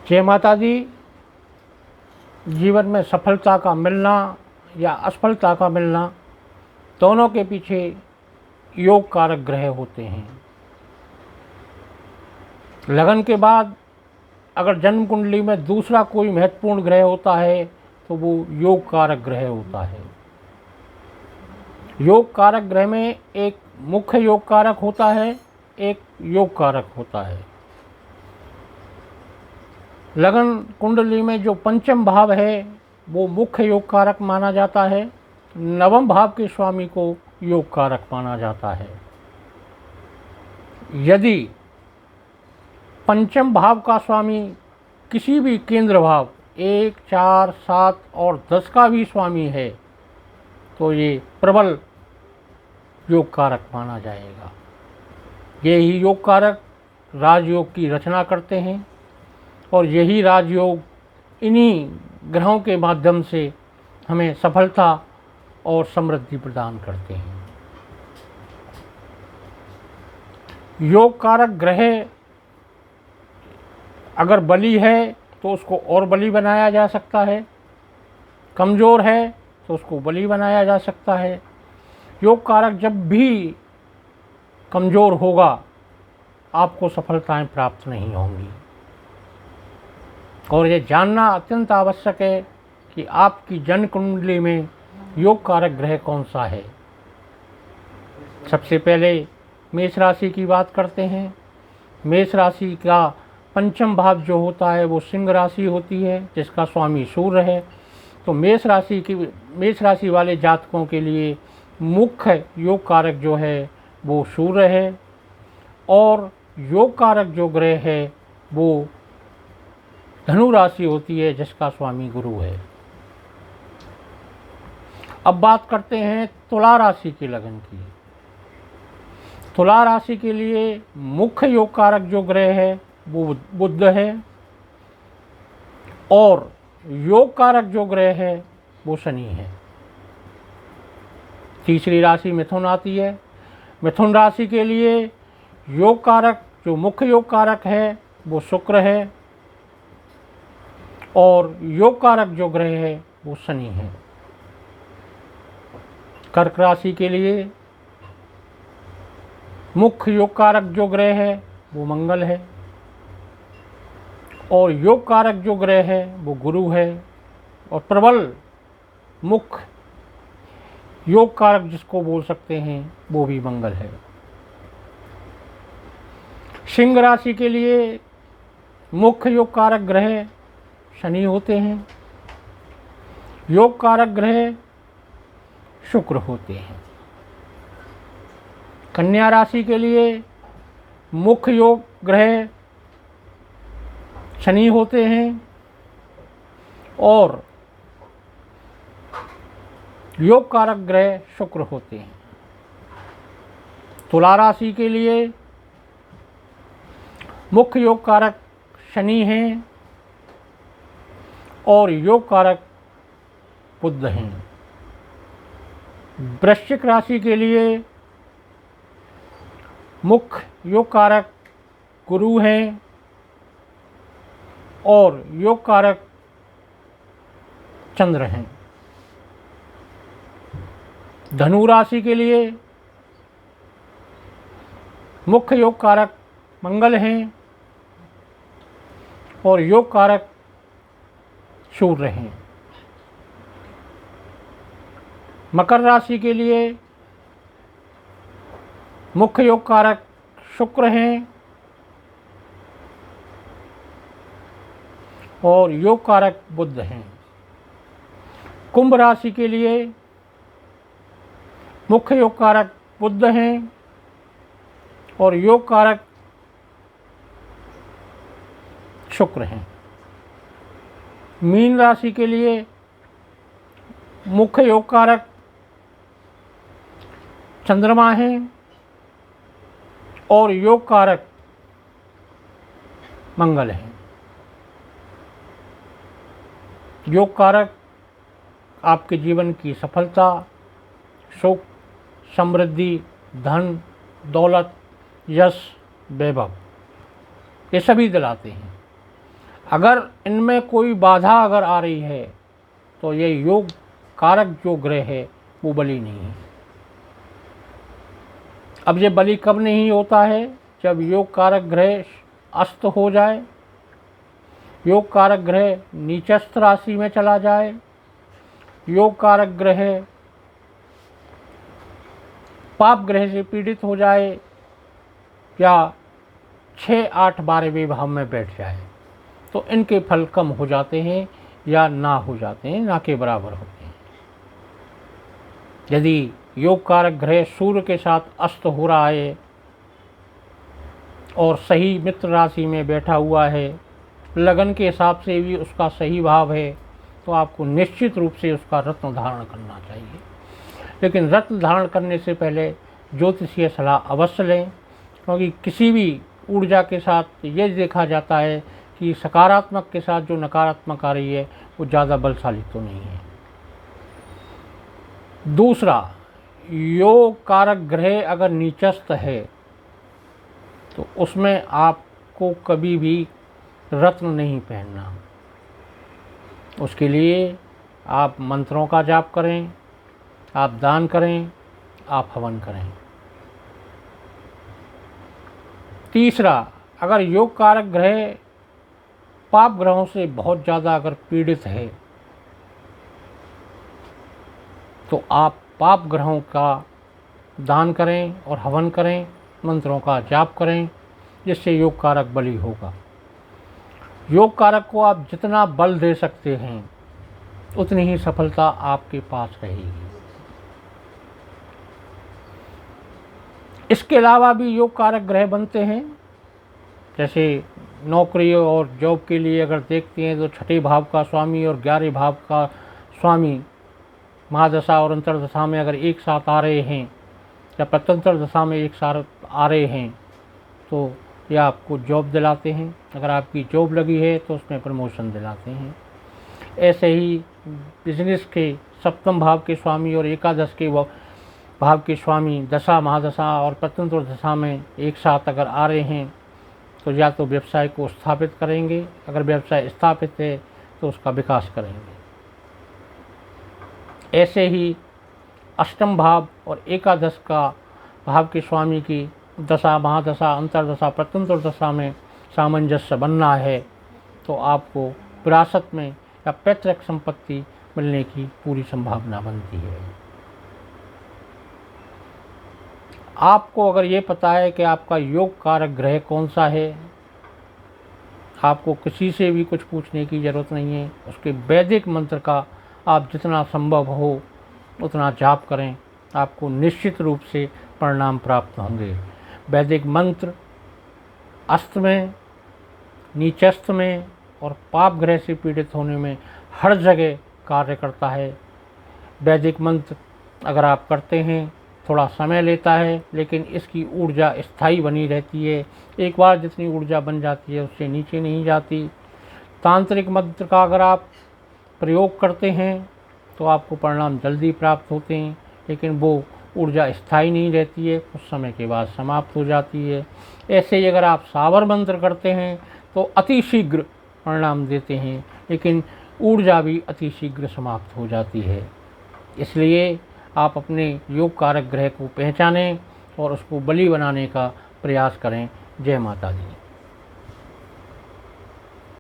जय माता दी। जीवन में सफलता का मिलना या असफलता का मिलना, दोनों के पीछे योग कारक ग्रह होते हैं। लगन के बाद अगर जन्म कुंडली में दूसरा कोई महत्वपूर्ण ग्रह होता है तो वो योग कारक ग्रह होता है। योग कारक ग्रह में एक मुख्य योग कारक होता है, एक योग कारक होता है। लगन कुंडली में जो पंचम भाव है वो मुख्य योग कारक माना जाता है। नवम भाव के स्वामी को योग कारक माना जाता है। यदि पंचम भाव का स्वामी किसी भी केंद्र भाव 1, 4, 7 और 10 का भी स्वामी है तो ये प्रबल योग कारक माना जाएगा। ये ही योग कारक राजयोग की रचना करते हैं और यही राजयोग इन्हीं ग्रहों के माध्यम से हमें सफलता और समृद्धि प्रदान करते हैं। योग कारक ग्रह अगर बली है तो उसको और बली बनाया जा सकता है, कमज़ोर है तो उसको बली बनाया जा सकता है। योग कारक जब भी कमज़ोर होगा आपको सफलताएं प्राप्त नहीं होंगी। और ये जानना अत्यंत आवश्यक है कि आपकी जन्म कुंडली में योग कारक ग्रह कौन सा है। सबसे पहले मेष राशि की बात करते हैं। मेष राशि का पंचम भाव जो होता है वो सिंह राशि होती है, जिसका स्वामी सूर्य है। तो मेष राशि वाले जातकों के लिए मुख्य योग कारक जो है वो सूर्य है और योग कारक जो ग्रह है वो धनु राशि होती है, जिसका स्वामी गुरु है। अब बात करते हैं तुला राशि की लगन की। तुला राशि के लिए मुख्य योग कारक जो ग्रह है वो बुध है और योग कारक जो ग्रह है वो शनि है। तीसरी राशि मिथुन आती है। मिथुन राशि के लिए योग कारक जो मुख्य योग कारक है वो शुक्र है और योग कारक जो ग्रह है वो शनि है। कर्क राशि के लिए मुख्य योग कारक जो ग्रह है वो मंगल है और योग कारक जो ग्रह है वो गुरु है और प्रबल मुख्य योग कारक जिसको बोल सकते हैं वो भी मंगल है। सिंह राशि के लिए मुख्य योग कारक ग्रह शनि होते हैं, योग कारक ग्रह शुक्र होते हैं। कन्या राशि के लिए मुख्य योग ग्रह शनि होते हैं और योग कारक ग्रह शुक्र होते हैं। तुला राशि के लिए मुख्य योग कारक शनि हैं और योग कारक बुध हैं। वृश्चिक राशि के लिए मुख्य योग कारक गुरु हैं और योग कारक चंद्र हैं। धनु राशि के लिए मुख्य योग कारक मंगल हैं और योग कारक सूर्य हैं। मकर राशि के लिए मुख्य योग कारक शुक्र हैं और योग कारक बुध हैं। कुंभ राशि के लिए मुख्य योग कारक बुध हैं और योग कारक शुक्र हैं। मीन राशि के लिए मुख्य योग कारक चंद्रमा हैं और योग कारक मंगल हैं। योग कारक आपके जीवन की सफलता, सुख, समृद्धि, धन, दौलत, यश, वैभव ये सभी दिलाते हैं। अगर इनमें कोई बाधा अगर आ रही है तो ये योग कारक जो ग्रह है वो बली नहीं है। अब ये बली कब नहीं होता है? जब योग कारक ग्रह अस्त हो जाए, योग कारक ग्रह नीचस्थ राशि में चला जाए, योग कारक ग्रह पाप ग्रह से पीड़ित हो जाए, या 6, 8, 12वें भाव में बैठ जाए, तो इनके फल कम हो जाते हैं या ना हो जाते हैं, ना के बराबर होते हैं। यदि योग कारक ग्रह सूर्य के साथ अस्त हो रहा है और सही मित्र राशि में बैठा हुआ है, लगन के हिसाब से भी उसका सही भाव है, तो आपको निश्चित रूप से उसका रत्न धारण करना चाहिए। लेकिन रत्न धारण करने से पहले ज्योतिषीय सलाह अवश्य लें, क्योंकि किसी भी ऊर्जा के साथ ये देखा जाता है कि सकारात्मक के साथ जो नकारात्मक आ रही है वो ज़्यादा बलशाली तो नहीं है। दूसरा, योग कारक ग्रह अगर नीचस्थ है तो उसमें आपको कभी भी रत्न नहीं पहनना। उसके लिए आप मंत्रों का जाप करें, आप दान करें, आप हवन करें। तीसरा, अगर योग कारक ग्रह पाप ग्रहों से बहुत ज़्यादा अगर पीड़ित है तो आप पाप ग्रहों का दान करें और हवन करें, मंत्रों का जाप करें, जिससे योग कारक बली होगा। योग कारक को आप जितना बल दे सकते हैं उतनी ही सफलता आपके पास रहेगी। इसके अलावा भी योग कारक ग्रह बनते हैं, जैसे नौकरी और जॉब के लिए अगर देखते हैं तो 6ठे भाव का स्वामी और 11वें भाव का स्वामी महादशा और अंतर्दशा में अगर एक साथ आ रहे हैं या प्रत्यंतर दशा में एक साथ आ रहे हैं तो ये आपको जॉब दिलाते हैं। अगर आपकी जॉब लगी है तो उसमें प्रमोशन दिलाते हैं। ऐसे ही बिजनेस के 7वें भाव के स्वामी और एकादश के भाव के स्वामी दशा महादशा और प्रत्यंतर दशा में एक साथ अगर आ रहे हैं तो या तो व्यवसाय को स्थापित करेंगे, अगर व्यवसाय स्थापित है तो उसका विकास करेंगे। ऐसे ही 8वें भाव और एकादश का भाव के स्वामी की दशा महादशा अंतर्दशा प्रत्यंतर दशा में सामंजस्य बनना है तो आपको विरासत में या पैतृक संपत्ति मिलने की पूरी संभावना बनती है। आपको अगर ये पता है कि आपका योग कारक ग्रह कौन सा है, आपको किसी से भी कुछ पूछने की ज़रूरत नहीं है। उसके वैदिक मंत्र का आप जितना संभव हो उतना जाप करें, आपको निश्चित रूप से परिणाम प्राप्त होंगे। वैदिक मंत्र अस्त में, नीचस्थ में और पाप ग्रह से पीड़ित होने में हर जगह कार्य करता है। वैदिक मंत्र अगर आप करते हैं थोड़ा समय लेता है, लेकिन इसकी ऊर्जा स्थायी बनी रहती है। एक बार जितनी ऊर्जा बन जाती है उससे नीचे नहीं जाती। तांत्रिक मंत्र का अगर आप प्रयोग करते हैं तो आपको परिणाम जल्दी प्राप्त होते हैं, लेकिन वो ऊर्जा स्थायी नहीं रहती है, कुछ समय के बाद समाप्त हो जाती है। ऐसे ही अगर आप सावर मंत्र करते हैं तो अति शीघ्र परिणाम देते हैं, लेकिन ऊर्जा भी अति शीघ्र समाप्त हो जाती है। इसलिए आप अपने योग कारक ग्रह को पहचानें और उसको बली बनाने का प्रयास करें। जय माता दी।